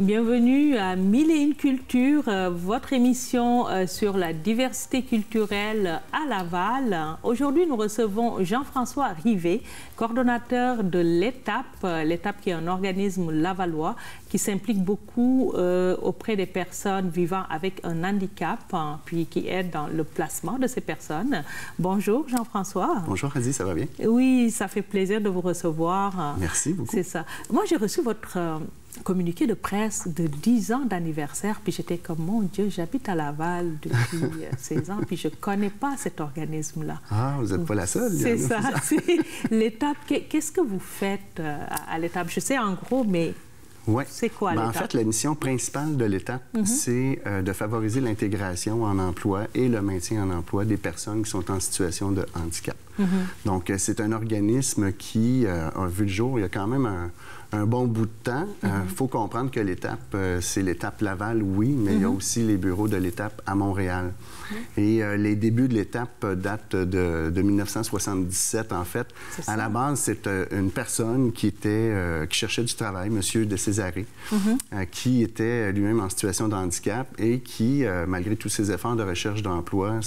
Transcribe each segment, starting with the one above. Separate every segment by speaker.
Speaker 1: Bienvenue à Mille et une cultures, votre émission sur la diversité culturelle à Laval. Aujourd'hui, nous recevons Jean-François Rivet, coordonnateur de l'ETAP. L'ETAP qui est un organisme lavallois qui s'implique beaucoup auprès des personnes vivant avec un handicap, puis qui aide dans le placement de ces personnes. Bonjour Jean-François.
Speaker 2: Bonjour Adi, ça va bien?
Speaker 1: Oui, ça fait plaisir de vous recevoir.
Speaker 2: Merci beaucoup.
Speaker 1: C'est ça. Moi, j'ai reçu votre communiqué de presse de 10 ans d'anniversaire, puis j'étais comme, mon Dieu, j'habite à Laval depuis 16 ans, puis je ne connais pas cet organisme-là.
Speaker 2: Ah, vous n'êtes pas la seule.
Speaker 1: C'est ça, c'est l'ETAP. Qu'est-ce que vous faites à l'ETAP? Je sais en gros, mais
Speaker 2: ouais.
Speaker 1: C'est quoi l'ETAP?
Speaker 2: En fait, la mission principale de l'ETAP, c'est de favoriser l'intégration en emploi et le maintien en emploi des personnes qui sont en situation de handicap. Donc, c'est un organisme qui a vu le jour il y a quand même un bon bout de temps. Il faut comprendre que l'ETAP, c'est l'ETAP Laval, oui, mais il y a aussi les bureaux de l'ETAP à Montréal. Et les débuts de l'ETAP datent de 1977, en fait. À la base, c'est une personne qui cherchait du travail, M. de Césarée, qui était lui-même en situation de handicap et qui, malgré tous ses efforts de recherche d'emploi,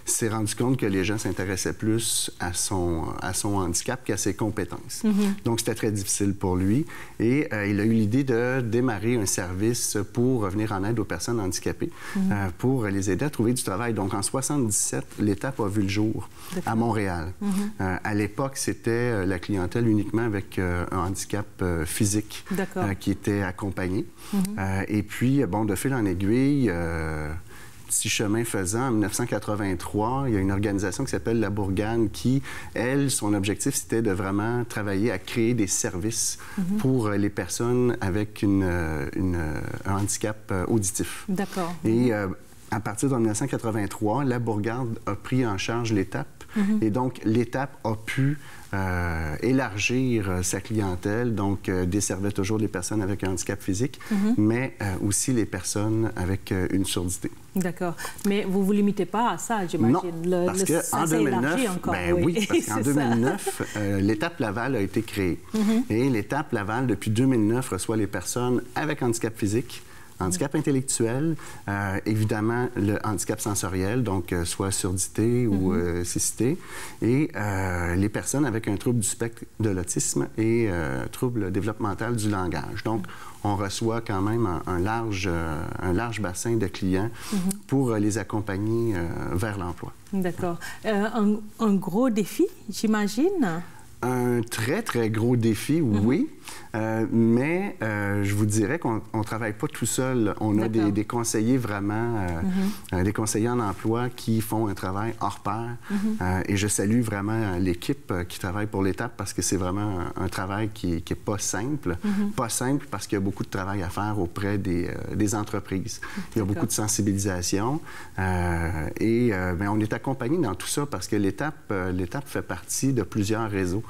Speaker 2: s'est rendu compte que les gens s'intéressaient plus à son handicap qu'à ses compétences. Donc, c'était très difficile pour lui. Et il a eu l'idée de démarrer un service pour venir en aide aux personnes handicapées, pour les aider à trouver du travail. Donc, en 1977, l'ETAP a vu le jour à Montréal. À l'époque, c'était la clientèle uniquement avec un handicap physique qui était accompagné. Et puis, bon, de fil en aiguille, petit chemin faisant, en 1983, il y a une organisation qui s'appelle La Bourgane qui, elle, son objectif, c'était de vraiment travailler à créer des services pour les personnes avec un handicap auditif.
Speaker 1: D'accord.
Speaker 2: Et à partir de 1983, La Bourgane a pris en charge l'ETAP. Et donc, l'ETAP a pu élargir sa clientèle, donc desservait toujours les personnes avec un handicap physique, mais aussi les personnes avec une surdité.
Speaker 1: D'accord. Mais vous ne vous limitez pas à ça, j'imagine.
Speaker 2: Non, parce qu'en 2009, parce qu'en 2009, l'ETAP Laval a été créée. Et l'ETAP Laval, depuis 2009, reçoit les personnes avec handicap physique, handicap intellectuel, évidemment le handicap sensoriel, donc soit surdité ou cécité, et les personnes avec un trouble du spectre de l'autisme et trouble développemental du langage. Donc, on reçoit quand même un large bassin de clients pour les accompagner vers l'emploi.
Speaker 1: D'accord. Un gros défi, j'imagine?
Speaker 2: Un très, très gros défi, oui. Mais je vous dirais qu'on ne travaille pas tout seul. On a des conseillers vraiment, des conseillers en emploi qui font un travail hors pair. Et je salue vraiment l'équipe qui travaille pour l'ETAP parce que c'est vraiment un travail qui n'est pas simple. Pas simple parce qu'il y a beaucoup de travail à faire auprès des entreprises. Il y a beaucoup de sensibilisation. Et bien, on est accompagné dans tout ça parce que l'ETAP fait partie de plusieurs réseaux.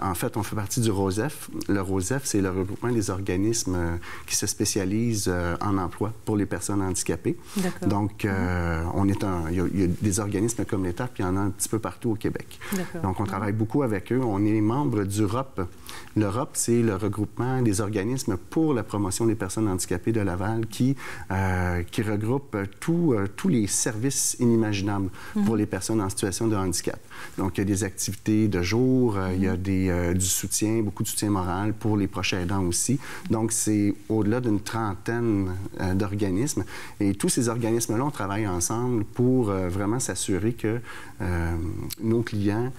Speaker 2: En fait, on fait partie du ROSEF. Le ROSEF, c'est le regroupement des organismes qui se spécialisent en emploi pour les personnes handicapées. Donc, il y a des organismes comme l'ETAP, il y en a un petit peu partout au Québec. Donc, on travaille beaucoup avec eux. On est membre du ROP. Le ROP, c'est le regroupement des organismes pour la promotion des personnes handicapées de Laval qui regroupe tous les services inimaginables pour les personnes en situation de handicap. Donc, il y a des activités de jour, il y a du soutien, beaucoup de soutien moral pour les proches aidants aussi. Donc, c'est au-delà d'une trentaine d'organismes. Et tous ces organismes-là, on travaille ensemble pour vraiment s'assurer que nos clients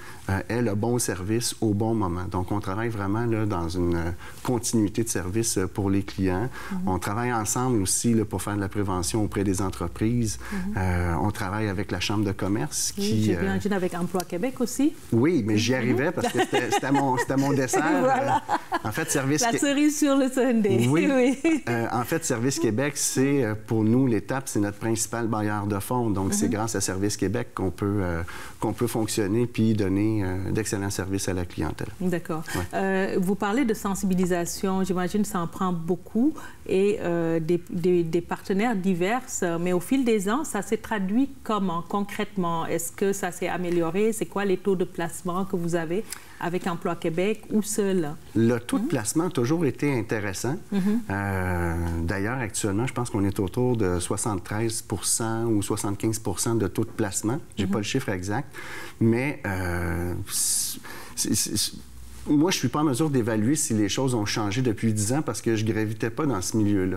Speaker 2: aient le bon service au bon moment. Donc, on travaille vraiment là, dans une continuité de service pour les clients. On travaille ensemble aussi là, pour faire de la prévention auprès des entreprises. On travaille avec la Chambre de commerce qui...
Speaker 1: J'imagine avec Emploi Québec aussi.
Speaker 2: Oui, mais j'y arrivais parce que c'était mon dessert.
Speaker 1: Voilà.
Speaker 2: En fait, Service...
Speaker 1: La cerise sur le sundae.
Speaker 2: Oui. En fait, Service Québec, c'est pour nous, l'ETAP, c'est notre principal bailleur de fonds. Donc, c'est grâce à Service Québec qu'on peut fonctionner puis donner d'excellents services à la clientèle.
Speaker 1: D'accord. Vous parlez de sensibilisation. J'imagine que ça en prend beaucoup et des partenaires divers. Mais au fil des ans, ça s'est traduit comment, concrètement? Est-ce que ça s'est amélioré? C'est quoi les taux de placement que vous avez avec Emploi Québec ou seul?
Speaker 2: Le taux de placement a toujours été intéressant. D'ailleurs, actuellement, je pense qu'on est autour de 73 ou 75 de taux de placement. Je n'ai pas le chiffre exact, mais moi, je ne suis pas en mesure d'évaluer si les choses ont changé depuis 10 ans parce que je ne gravitais pas dans ce milieu-là.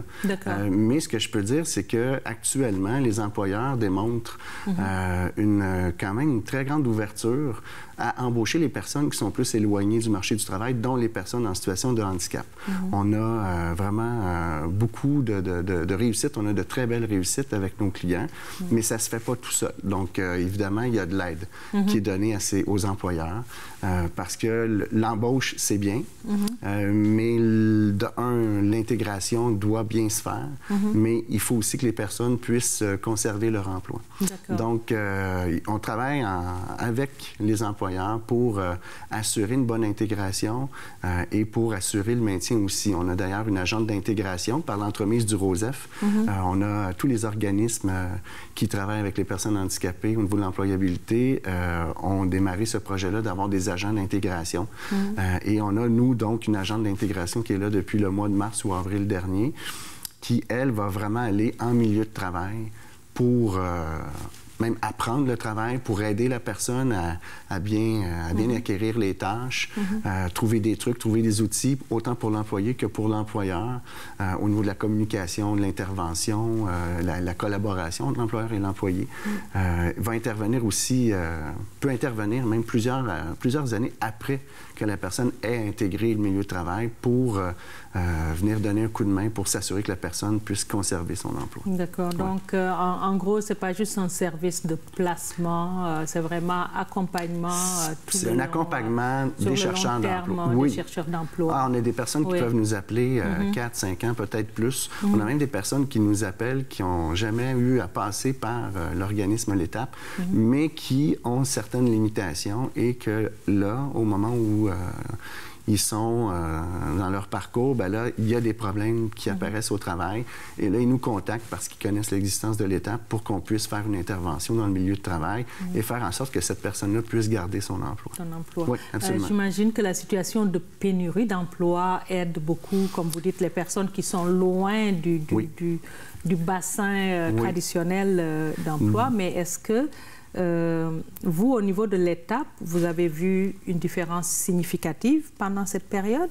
Speaker 2: Mais ce que je peux dire, c'est qu'actuellement, les employeurs démontrent quand même une très grande ouverture à embaucher les personnes qui sont plus éloignées du marché du travail, dont les personnes en situation de handicap. On a vraiment beaucoup de réussites. On a de très belles réussites avec nos clients, mais ça ne se fait pas tout seul. Donc, évidemment, il y a de l'aide qui est donnée aux employeurs parce que l'embauche, c'est bien, mais l'intégration doit bien se faire, mais il faut aussi que les personnes puissent conserver leur emploi. Donc, on travaille avec les employeurs pour assurer une bonne intégration et pour assurer le maintien aussi. On a d'ailleurs une agente d'intégration par l'entremise du ROSEF. On a tous les organismes qui travaillent avec les personnes handicapées au niveau de l'employabilité ont démarré ce projet-là d'avoir des agents d'intégration. Et on a, nous, donc, une agente d'intégration qui est là depuis le mois de mars ou avril dernier, qui, elle, va vraiment aller en milieu de travail pour même apprendre le travail, pour aider la personne à bien acquérir les tâches, trouver des trucs, trouver des outils, autant pour l'employé que pour l'employeur, au niveau de la communication, de l'intervention, la collaboration entre l'employeur et l'employé. Va intervenir aussi, peut intervenir même plusieurs années après que la personne ait intégré le milieu de travail pour venir donner un coup de main pour s'assurer que la personne puisse conserver son emploi.
Speaker 1: D'accord. Donc, en gros, c'est pas juste un service de placement, c'est vraiment accompagnement.
Speaker 2: C'est un accompagnement des chercheurs d'emploi.
Speaker 1: Oui. Des chercheurs d'emploi.
Speaker 2: On a des personnes qui peuvent nous appeler 4, 5 ans, peut-être plus. On a même des personnes qui nous appellent qui n'ont jamais eu à passer par l'organisme L'Étape, mais qui ont certaines limitations et que là, au moment où ils sont dans leur parcours, bien là, il y a des problèmes qui apparaissent au travail. Et là, ils nous contactent parce qu'ils connaissent l'existence de l'Étape pour qu'on puisse faire une intervention dans le milieu de travail et faire en sorte que cette personne-là puisse garder son emploi.
Speaker 1: Son emploi.
Speaker 2: Oui, absolument.
Speaker 1: J'imagine que la situation de pénurie d'emploi aide beaucoup, comme vous dites, les personnes qui sont loin du bassin traditionnel d'emploi. Mais est-ce que vous, au niveau de l'Étape, vous avez vu une différence significative pendant cette période?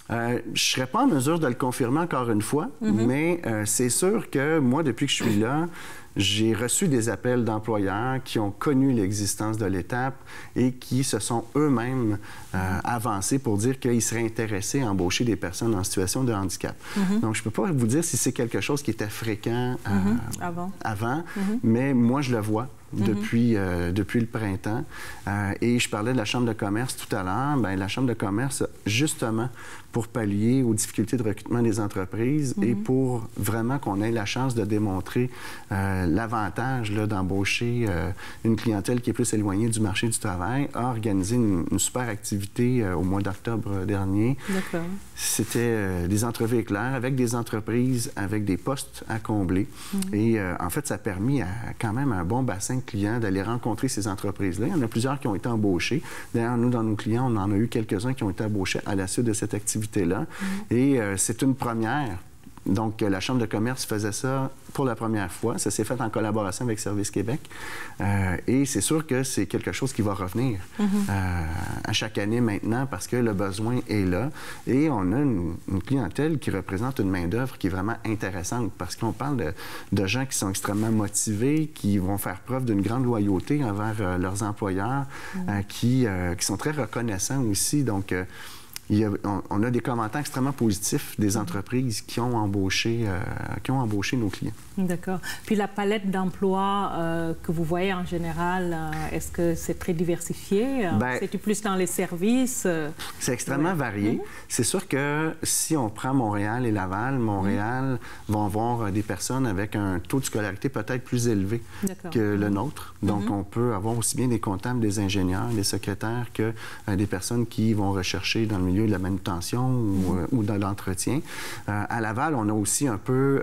Speaker 2: Je ne serais pas en mesure de le confirmer encore une fois, mais c'est sûr que moi, depuis que je suis là, j'ai reçu des appels d'employeurs qui ont connu l'existence de l'Étape et qui se sont eux-mêmes avancés pour dire qu'ils seraient intéressés à embaucher des personnes en situation de handicap. Donc, je ne peux pas vous dire si c'est quelque chose qui était fréquent avant, mais moi, je le vois. Depuis le printemps. Et je parlais de la Chambre de commerce tout à l'heure. Bien, la Chambre de commerce, justement, pour pallier aux difficultés de recrutement des entreprises et pour vraiment qu'on ait la chance de démontrer l'avantage d'embaucher une clientèle qui est plus éloignée du marché du travail, a organisé une super activité au mois d'octobre dernier.
Speaker 1: D'accord.
Speaker 2: C'était des entrevues éclairs avec des entreprises, avec des postes à combler. Et en fait, ça a permis à quand même un bon bassin de clients d'aller rencontrer ces entreprises-là. Il y en a plusieurs qui ont été embauchés. D'ailleurs, nous, dans nos clients, on en a eu quelques-uns qui ont été embauchés à la suite de cette activité-là. Et c'est une première. Donc, la Chambre de commerce faisait ça pour la première fois. Ça s'est fait en collaboration avec Service Québec. Et c'est sûr que c'est quelque chose qui va revenir à chaque année maintenant parce que le besoin est là. Et on a une clientèle qui représente une main-d'œuvre qui est vraiment intéressante parce qu'on parle de gens qui sont extrêmement motivés, qui vont faire preuve d'une grande loyauté envers leurs employeurs, qui sont très reconnaissants aussi. Donc, on a des commentaires extrêmement positifs des entreprises qui ont embauché nos clients.
Speaker 1: D'accord. Puis la palette d'emplois que vous voyez en général, est-ce que c'est très diversifié? C'est-tu plus dans les services?
Speaker 2: C'est extrêmement varié. C'est sûr que si on prend Montréal et Laval, Montréal vont avoir des personnes avec un taux de scolarité peut-être plus élevé que le nôtre. Donc, on peut avoir aussi bien des comptables, des ingénieurs, des secrétaires que des personnes qui vont rechercher dans le milieu de la manutention ou dans l'entretien. À Laval, on a aussi un peu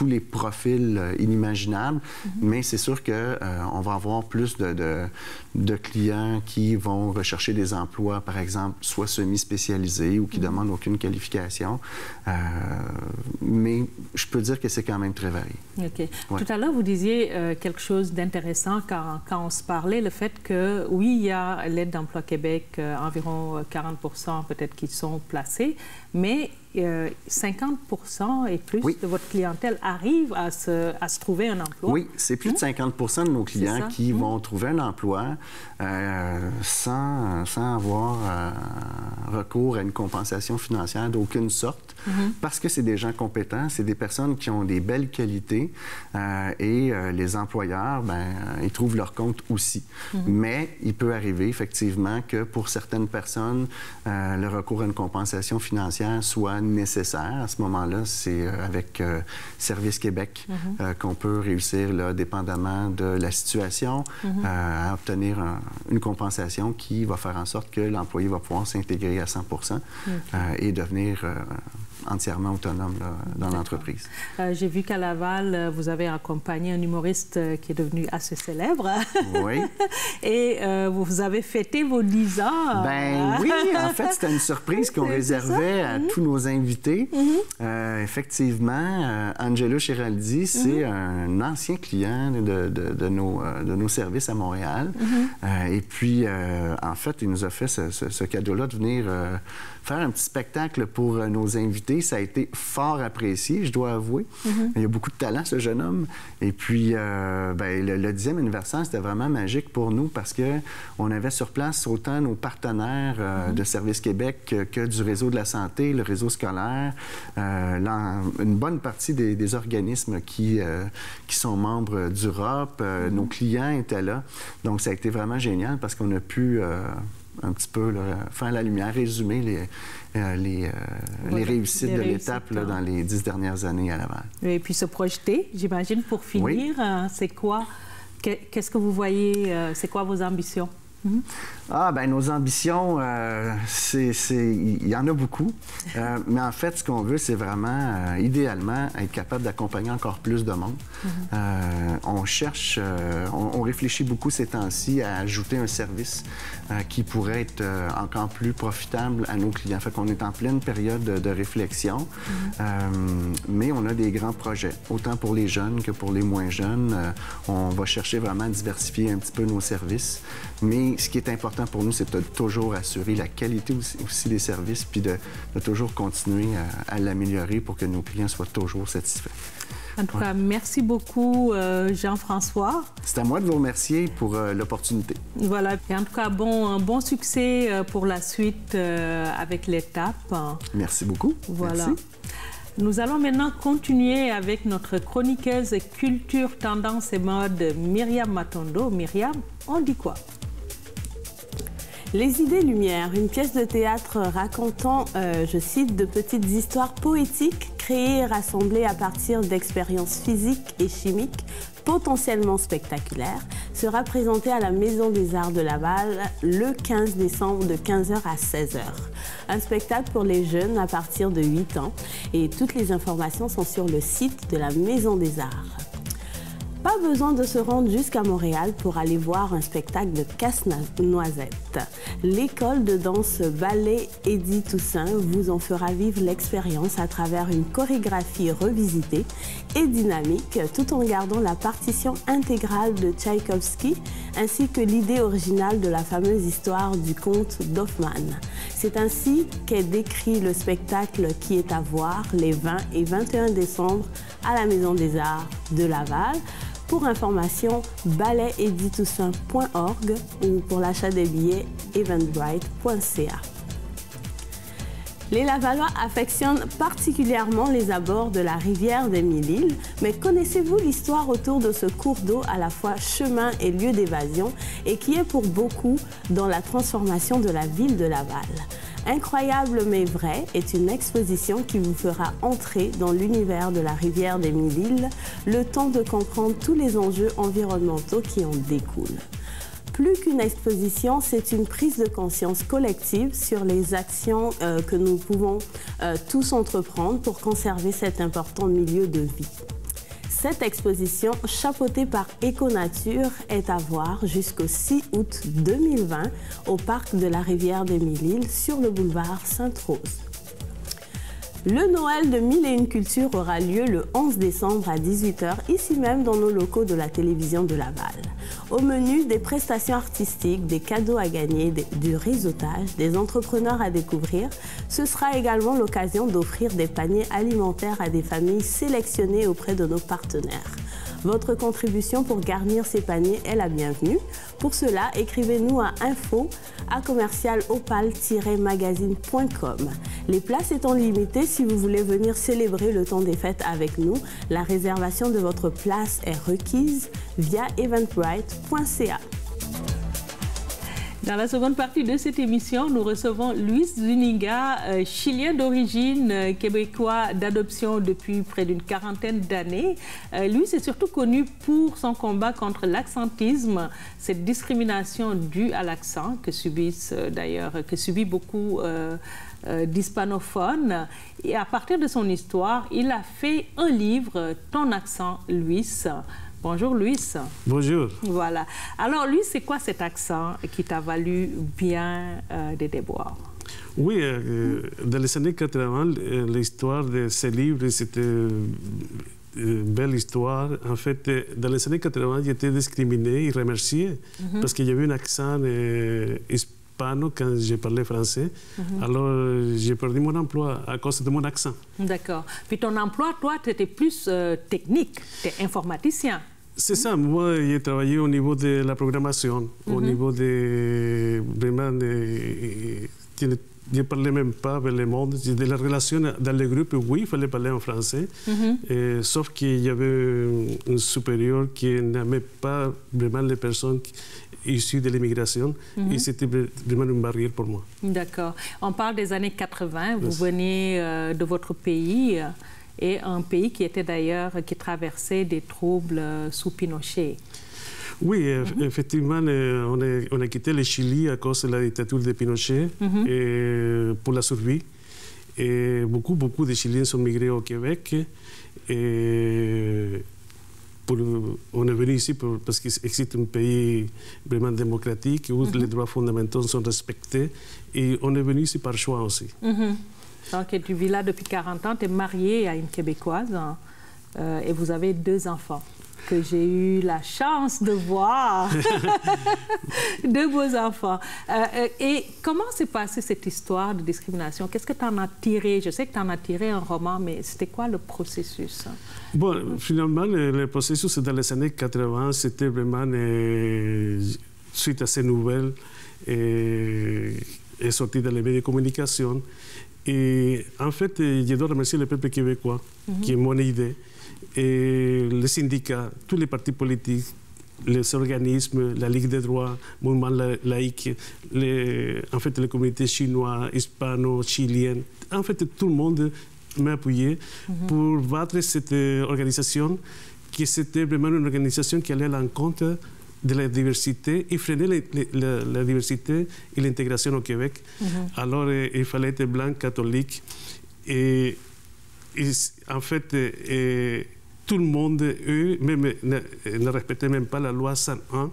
Speaker 2: tous les profils inimaginables, mais c'est sûr qu'on va avoir plus de clients qui vont rechercher des emplois, par exemple, soit semi-spécialisés ou qui ne demandent aucune qualification. Mais je peux dire que c'est quand même très varié.
Speaker 1: OK. Ouais. Tout à l'heure, vous disiez quelque chose d'intéressant quand on se parlait, le fait que, oui, il y a l'aide d'emploi Québec, environ 40% peut-être qui sont placés, mais 50% et plus de votre clientèle arrive à se trouver un emploi.
Speaker 2: Oui, c'est plus de 50% de nos clients qui vont trouver un emploi sans avoir recours à une compensation financière d'aucune sorte, parce que c'est des gens compétents, c'est des personnes qui ont des belles qualités et les employeurs, ils trouvent leur compte aussi. Mais il peut arriver effectivement que pour certaines personnes, le recours à une compensation financière soit nécessaire. À ce moment-là, c'est avec Service Québec qu'on peut réussir, là, dépendamment de la situation, à obtenir une compensation qui va faire en sorte que l'employé va pouvoir s'intégrer à 100% et devenir entièrement autonome là, dans l'entreprise.
Speaker 1: J'ai vu qu'à Laval, vous avez accompagné un humoriste qui est devenu assez célèbre. Oui. Et vous avez fêté vos 10 ans.
Speaker 2: Ben oui, en fait, c'était une surprise qu'on réservait à tous nos invités. Effectivement, Angelo Chiraldi, c'est un ancien client de nos services à Montréal. Et puis, en fait, il nous a fait ce cadeau-là de venir faire un petit spectacle pour nos invités. Ça a été fort apprécié, je dois avouer. Il y a beaucoup de talent, ce jeune homme. Et puis, le 10e anniversaire, c'était vraiment magique pour nous parce qu'on avait sur place autant nos partenaires de Service Québec que du réseau de la santé, le réseau scolaire, une bonne partie des organismes qui sont membres d'Europe. Nos clients étaient là. Donc, ça a été vraiment génial parce qu'on a pu un petit peu là, faire la lumière, résumer les réussites de l'étape dans les 10 dernières années à Laval.
Speaker 1: Et puis se projeter, j'imagine, pour finir, c'est quoi? Qu'est-ce que vous voyez? C'est quoi vos ambitions?
Speaker 2: Nos ambitions, il y en a beaucoup. Mais en fait, ce qu'on veut, c'est vraiment, idéalement, être capable d'accompagner encore plus de monde. On cherche, on réfléchit beaucoup ces temps-ci à ajouter un service qui pourrait être encore plus profitable à nos clients. Fait qu'on est en pleine période de réflexion, mais on a des grands projets, autant pour les jeunes que pour les moins jeunes. On va chercher vraiment à diversifier un petit peu nos services, mais ce qui est important pour nous, c'est de toujours assurer la qualité aussi des services, puis de toujours continuer à l'améliorer pour que nos clients soient toujours satisfaits.
Speaker 1: En tout cas, merci beaucoup, Jean-François.
Speaker 2: C'est à moi de vous remercier pour l'opportunité.
Speaker 1: Voilà. Et en tout cas, bon succès pour la suite avec l'étape.
Speaker 2: Merci beaucoup.
Speaker 1: Voilà.
Speaker 2: Merci.
Speaker 1: Nous allons maintenant continuer avec notre chroniqueuse culture, tendance et mode, Myriam Matondo. Myriam, on dit quoi?
Speaker 3: Les idées lumières, une pièce de théâtre racontant, je cite, de petites histoires poétiques créées et rassemblées à partir d'expériences physiques et chimiques potentiellement spectaculaires, sera présentée à la Maison des Arts de Laval le 15 décembre de 15h à 16h. Un spectacle pour les jeunes à partir de 8 ans et toutes les informations sont sur le site de la Maison des Arts. Pas besoin de se rendre jusqu'à Montréal pour aller voir un spectacle de Casse-Noisette. L'école de danse ballet Eddie Toussaint vous en fera vivre l'expérience à travers une chorégraphie revisitée et dynamique, tout en gardant la partition intégrale de Tchaïkovski ainsi que l'idée originale de la fameuse histoire du conte d'Hoffmann. C'est ainsi qu'est décrit le spectacle qui est à voir les 20 et 21 décembre à la Maison des Arts de Laval. Pour information, balleteditoussaint.org ou pour l'achat des billets, eventbrite.ca. Les Lavallois affectionnent particulièrement les abords de la rivière des Mille-Îles, mais connaissez-vous l'histoire autour de ce cours d'eau à la fois chemin et lieu d'évasion et qui est pour beaucoup dans la transformation de la ville de Laval? Incroyable mais vrai est une exposition qui vous fera entrer dans l'univers de la rivière des Mille-Îles, le temps de comprendre tous les enjeux environnementaux qui en découlent. Plus qu'une exposition, c'est une prise de conscience collective sur les actions que nous pouvons tous entreprendre pour conserver cet important milieu de vie. Cette exposition, chapeautée par Éco-Nature, est à voir jusqu'au 6 août 2020 au parc de la Rivière des Mille-Îles sur le boulevard Sainte-Rose. Le Noël de Mille et une Cultures aura lieu le 11 décembre à 18 h, ici même dans nos locaux de la télévision de Laval. Au menu, des prestations artistiques, des cadeaux à gagner, du réseautage, des entrepreneurs à découvrir. Ce sera également l'occasion d'offrir des paniers alimentaires à des familles sélectionnées auprès de nos partenaires. Votre contribution pour garnir ces paniers est la bienvenue. Pour cela, écrivez-nous à info@commercialopal-magazine.com. Les places étant limitées, si vous voulez venir célébrer le temps des fêtes avec nous, la réservation de votre place est requise via eventbrite.ca.
Speaker 1: Dans la seconde partie de cette émission, nous recevons Luis Zuniga, chilien d'origine, québécois d'adoption depuis près d'une quarantaine d'années. Luis est surtout connu pour son combat contre l'accentisme, cette discrimination due à l'accent que subit beaucoup d'hispanophones. Et à partir de son histoire, il a fait un livre, Ton accent, Luis. Bonjour Luis.
Speaker 4: Bonjour.
Speaker 1: Voilà. Alors Luis, c'est quoi cet accent qui t'a valu bien des déboires?
Speaker 4: Oui, dans les années 80, l'histoire de ce livre, c'était une belle histoire. En fait, dans les années 80, j'étais discriminé et remercié parce qu'il y avait un accent hispano quand j'ai parlé français. Alors, j'ai perdu mon emploi à cause de mon accent.
Speaker 1: D'accord. Puis ton emploi, toi, tu étais plus technique, tu es informaticien.
Speaker 4: C'est ça. Moi, j'ai travaillé au niveau de la programmation, au niveau de... Vraiment, je ne parlais même pas avec le monde. De la relation dans le groupe, oui, il fallait parler en français. Sauf qu'il y avait un supérieur qui n'aimait pas vraiment les personnes issues de l'immigration. Et c'était vraiment une barrière pour moi.
Speaker 1: D'accord. On parle des années 80. Vous venez de votre pays. Et un pays qui était d'ailleurs, qui traversait des troubles sous Pinochet.
Speaker 4: Oui, effectivement, on a quitté le Chili à cause de la dictature de Pinochet et pour la survie. Et beaucoup de Chiliens sont migrés au Québec. Et on est venu ici parce qu'il existe un pays vraiment démocratique où les droits fondamentaux sont respectés. Et on est venu ici par choix aussi.
Speaker 1: Donc, tu vis là depuis 40 ans, tu es marié à une Québécoise et vous avez 2 enfants que j'ai eu la chance de voir. 2 beaux enfants. Et comment s'est passée cette histoire de discrimination? Qu'est-ce que tu en as tiré? Je sais que tu en as tiré un roman, mais c'était quoi le processus?
Speaker 4: Bon, finalement, le processus dans les années 80, c'était vraiment suite à ces nouvelles et sorties dans les médias de communication. Et en fait, je dois remercier le peuple québécois, qui est mon idée, et les syndicats, tous les partis politiques, les organismes, la Ligue des droits, le mouvement laïque, en fait, les communautés chinoises, hispano, chiliennes. En fait, tout le monde m'a appuyé pour battre cette organisation, qui c'était vraiment une organisation qui allait à l'encontre de la diversité et freiner la diversité et l'intégration au Québec. Alors, il fallait être blanc, catholique. Et en fait, tout le monde, eux, même, ne respectait même pas la loi 101.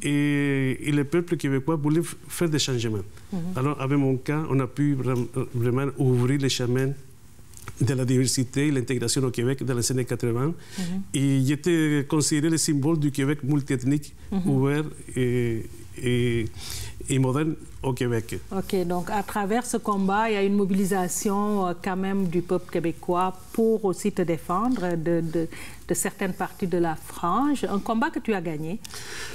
Speaker 4: Et le peuple québécois voulait faire des changements. Alors, avec mon cas, on a pu vraiment ouvrir les chemins de la diversité et l'intégration au Québec dans les années 80. Et j'étais considéré le symbole du Québec multiethnique, ouvert et moderne au Québec.
Speaker 1: OK, donc à travers ce combat, il y a une mobilisation quand même du peuple québécois pour aussi te défendre de certaines parties de la frange. Un combat que tu as gagné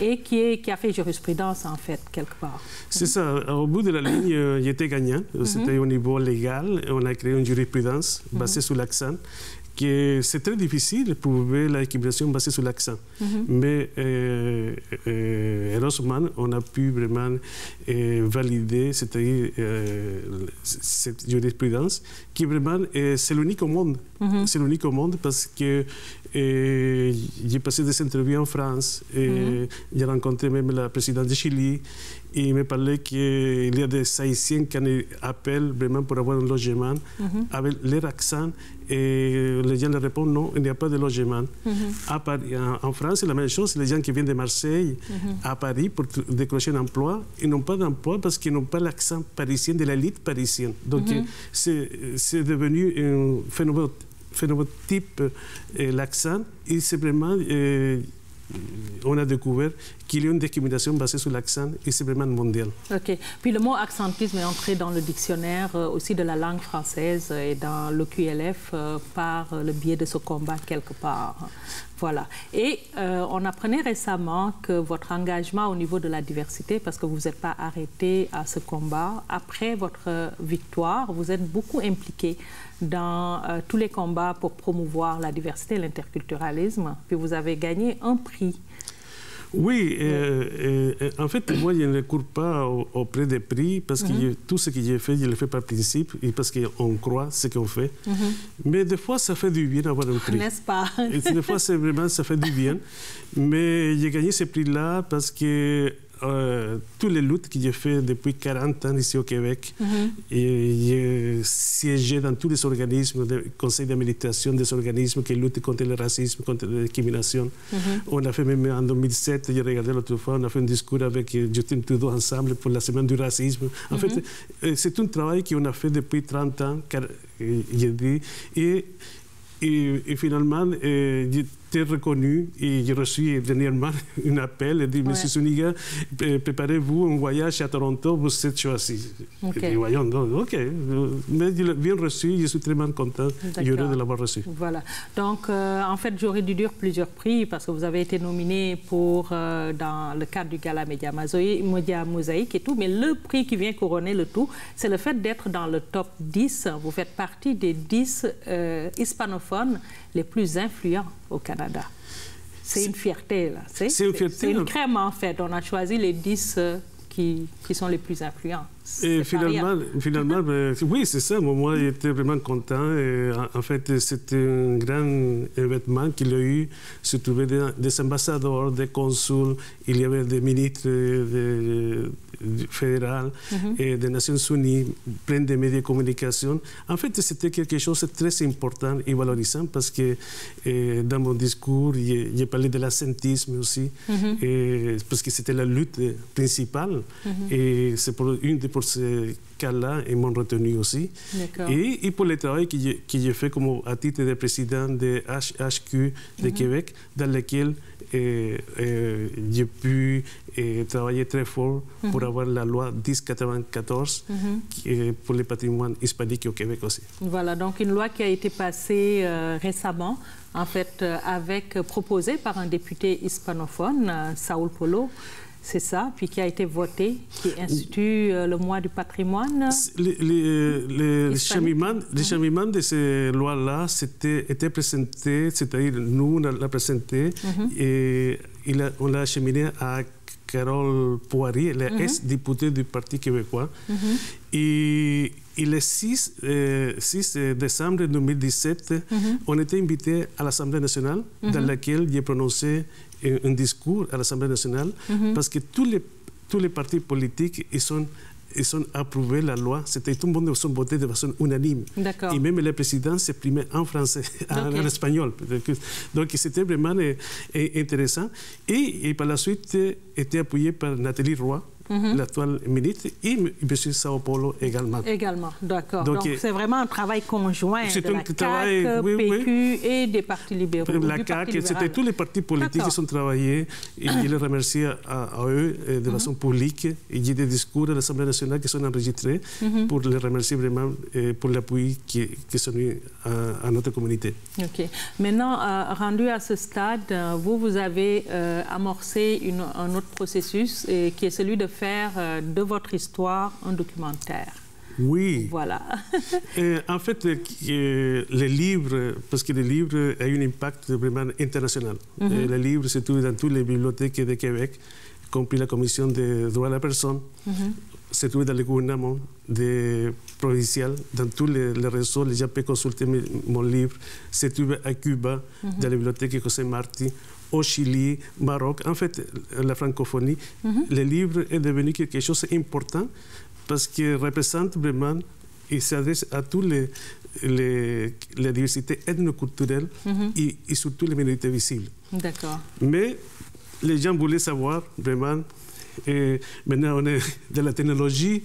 Speaker 1: et qui a fait jurisprudence, en fait, quelque part. C'est
Speaker 4: ça. Au bout de la ligne, j'étais gagnant. C'était au niveau légal. On a créé une jurisprudence basée sur l'accent. C'est très difficile de prouver la discrimination basée sur l'accent. Mais heureusement, on a pu vraiment valider c'est-à-dire cette jurisprudence qui vraiment, c'est l'unique au monde. C'est l'unique au monde parce que Et j'ai passé des interviews en France. Et j'ai rencontré même la présidente de Chili. Et il me parlait qu'il y a des Haïtiens qui appellent vraiment pour avoir un logement avec leur accent. Et les gens leur répondent non, il n'y a pas de logement. À Paris, en France, c'est la même chose. Les gens qui viennent de Marseille à Paris pour décrocher un emploi, ils n'ont pas d'emploi parce qu'ils n'ont pas l'accent parisien de l'élite parisienne. Donc, c'est devenu un phénotype, l'accent. Et c'est vraiment... on a découvert qu'il y a une discrimination basée sur l'accent et c'est vraiment mondial. OK.
Speaker 1: Puis le mot accentisme est entré dans le dictionnaire aussi de la langue française et dans le QLF par le biais de ce combat quelque part. Voilà. Et on apprenait récemment que votre engagement au niveau de la diversité, parce que vous n'êtes pas arrêté à ce combat, après votre victoire, vous êtes beaucoup impliqué dans tous les combats pour promouvoir la diversité et l'interculturalisme. Puis vous avez gagné un prix.
Speaker 4: Oui, en fait, moi, je ne cours pas auprès des prix parce que tout ce que j'ai fait, je le fais par principe et parce qu'on croit ce qu'on fait. Mais des fois, ça fait du bien d'avoir un prix.
Speaker 1: N'est-ce pas?
Speaker 4: Et des fois, c'est vraiment, ça fait du bien. Mais j'ai gagné ce prix-là parce que toutes les luttes que j'ai faites depuis 40 ans ici au Québec, et j'ai siégé dans tous les organismes, le conseil d'administration des organismes qui luttent contre le racisme, contre la discrimination. On a fait même en 2007, j'ai regardé l'autre fois, on a fait un discours avec Justin Trudeau ensemble pour la semaine du racisme. En fait, c'est un travail qu'on a fait depuis 30 ans, j'ai dit, et finalement, j'ai été reconnu et j'ai reçu dernièrement un appel et dit, Monsieur Zuniga, préparez-vous un voyage à Toronto, vous êtes choisi. Et voyons, donc, mais bien reçu, je suis très content et heureux de l'avoir reçu.
Speaker 1: Voilà. Donc, en fait, j'aurais dû dire plusieurs prix parce que vous avez été nominé pour, dans le cadre du Gala Média Mosaïque et tout, mais le prix qui vient couronner le tout, c'est le fait d'être dans le top 10. Vous faites partie des 10 hispanophones les plus influents au Canada. C'est une fierté, là. C'est une fierté. C'est une crème, en fait. On a choisi les 10 qui sont les plus influents.
Speaker 4: Et finalement oui, c'est ça. Moi, j'étais vraiment content. Et en fait, c'était un grand événement qu'il y a eu. Se trouvaient des ambassadeurs, des consuls, il y avait des ministres fédéraux et des Nations Unies, plein de médias de communication. En fait, c'était quelque chose de très important et valorisant parce que dans mon discours, j'ai parlé de l'ascentisme aussi, parce que c'était la lutte principale. Et c'est pour pour ce cas-là, ils m'ont retenu aussi. Et pour le travail que j'ai fait comme à titre de président de HHQ de Québec, dans lequel j'ai pu travailler très fort pour avoir la loi 1094 pour le patrimoine hispanique au Québec aussi.
Speaker 1: Voilà, donc une loi qui a été passée récemment, en fait, proposée par un député hispanophone, Saúl Polo. C'est ça, puis qui a été voté, qui institue le mois du patrimoine.
Speaker 4: Le cheminement de ces lois-là était présenté, c'est-à-dire nous, on l'a présenté, et on l'a acheminé à Carole Poirier, la ex-députée du Parti québécois. Et le 6 décembre 2017, on était invité à l'Assemblée nationale, dans laquelle j'ai prononcé un discours à l'Assemblée nationale, parce que tous les partis politiques, ils ont approuvé la loi. C'était tout le monde a voté de façon unanime. Et même le président s'exprimait en français, en espagnol. Donc c'était vraiment intéressant. Et par la suite, était appuyé par Nathalie Roy, l'actuelle ministre, et M. Sao Paulo également.
Speaker 1: Également, d'accord. Donc c'est vraiment un travail conjoint de la CAQ, PQ et des partis libéraux.
Speaker 4: La CAQ, c'était tous les partis politiques qui ont travaillé, et je les remercie à eux de façon publique. Il y a des discours à l'Assemblée nationale qui sont enregistrés pour les remercier vraiment pour l'appui qui sont mis à notre communauté.
Speaker 1: OK. Maintenant, rendu à ce stade, vous avez amorcé un autre processus qui est celui de faire de votre histoire un documentaire.
Speaker 4: Oui.
Speaker 1: Voilà.
Speaker 4: En fait, les livres, parce que les livres ont un impact vraiment international. Les livres se trouvent dans toutes les bibliothèques de Québec, y compris la Commission des droits de la personne. se trouve dans le gouvernement provincial, dans tous les réseaux. Les gens peuvent consulter mon livre. Se trouve à Cuba, dans la bibliothèque José Marti, au Chili, Maroc. En fait, la francophonie, le livre est devenu quelque chose d'important parce qu'il représente vraiment, il s'adresse à toutes les diversités ethnoculturelles et surtout les minorités visibles.
Speaker 1: D'accord.
Speaker 4: Mais les gens voulaient savoir vraiment. Et maintenant, on est de la technologie,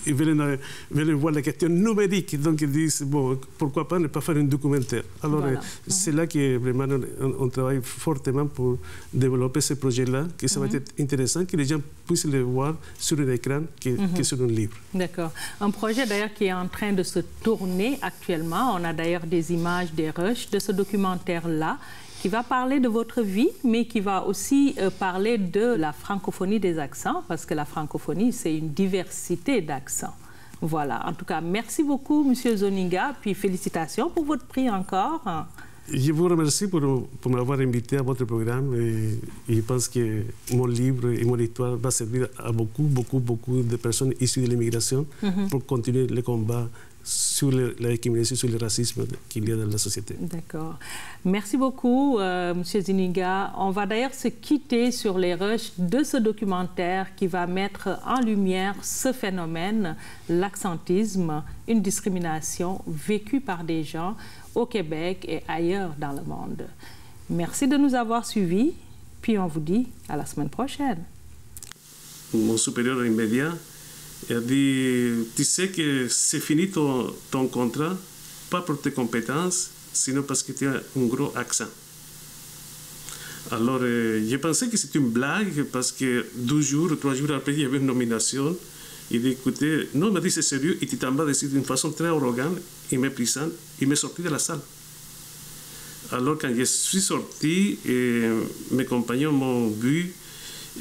Speaker 4: ils veulent voir la question numérique. Donc, ils disent, bon, pourquoi pas ne pas faire un documentaire? Alors, voilà. C'est là que vraiment on travaille fortement pour développer ce projet-là, que ça va être intéressant, que les gens puissent le voir sur un écran que sur un livre.
Speaker 1: D'accord. Un projet d'ailleurs qui est en train de se tourner actuellement. On a d'ailleurs des images, des rushs de ce documentaire-là, qui va parler de votre vie, mais qui va aussi parler de la francophonie des accents, parce que la francophonie, c'est une diversité d'accents. Voilà. En tout cas, merci beaucoup, M. Zuniga, puis félicitations pour votre prix encore.
Speaker 4: Je vous remercie pour m'avoir invité à votre programme. Et je pense que mon livre et mon histoire va servir à beaucoup de personnes issues de l'immigration pour continuer le combat sur la discrimination, sur le racisme qu'il y a dans la société. D'accord.
Speaker 1: Merci beaucoup, M. Zuniga. On va d'ailleurs se quitter sur les rushs de ce documentaire qui va mettre en lumière ce phénomène, l'accentisme, une discrimination vécue par des gens au Québec et ailleurs dans le monde. Merci de nous avoir suivis, puis on vous dit à la semaine prochaine.
Speaker 4: Mon supérieur immédiat a dit, tu sais que c'est fini ton contrat, pas pour tes compétences, sinon parce que tu as un gros accent. Alors, j'ai pensé que c'était une blague, parce que 2 jours ou 3 jours après, il y avait une nomination. Il dit, écoutez, non, il m'a dit, c'est sérieux, et tu t'en vas decir d'une façon très arrogante et méprisante, il m'est sorti de la salle. Alors, quand je suis sorti, mes compagnons m'ont vu,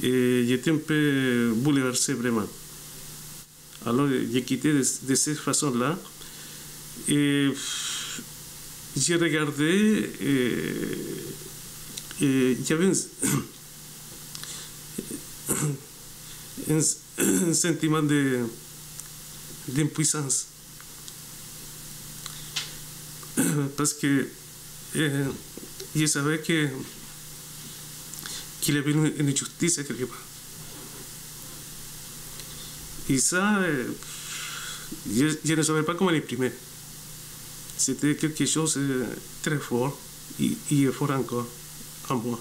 Speaker 4: et j'étais un peu bouleversé, vraiment. Alors, j'ai quitté de cette façon-là. Et j'ai regardé et il y avait un sentiment d'impuissance. Parce que je savais qu'il y avait une injustice quelque part. Et ça, je ne savais pas comment l'exprimer. C'était quelque chose de très fort et fort encore en moi.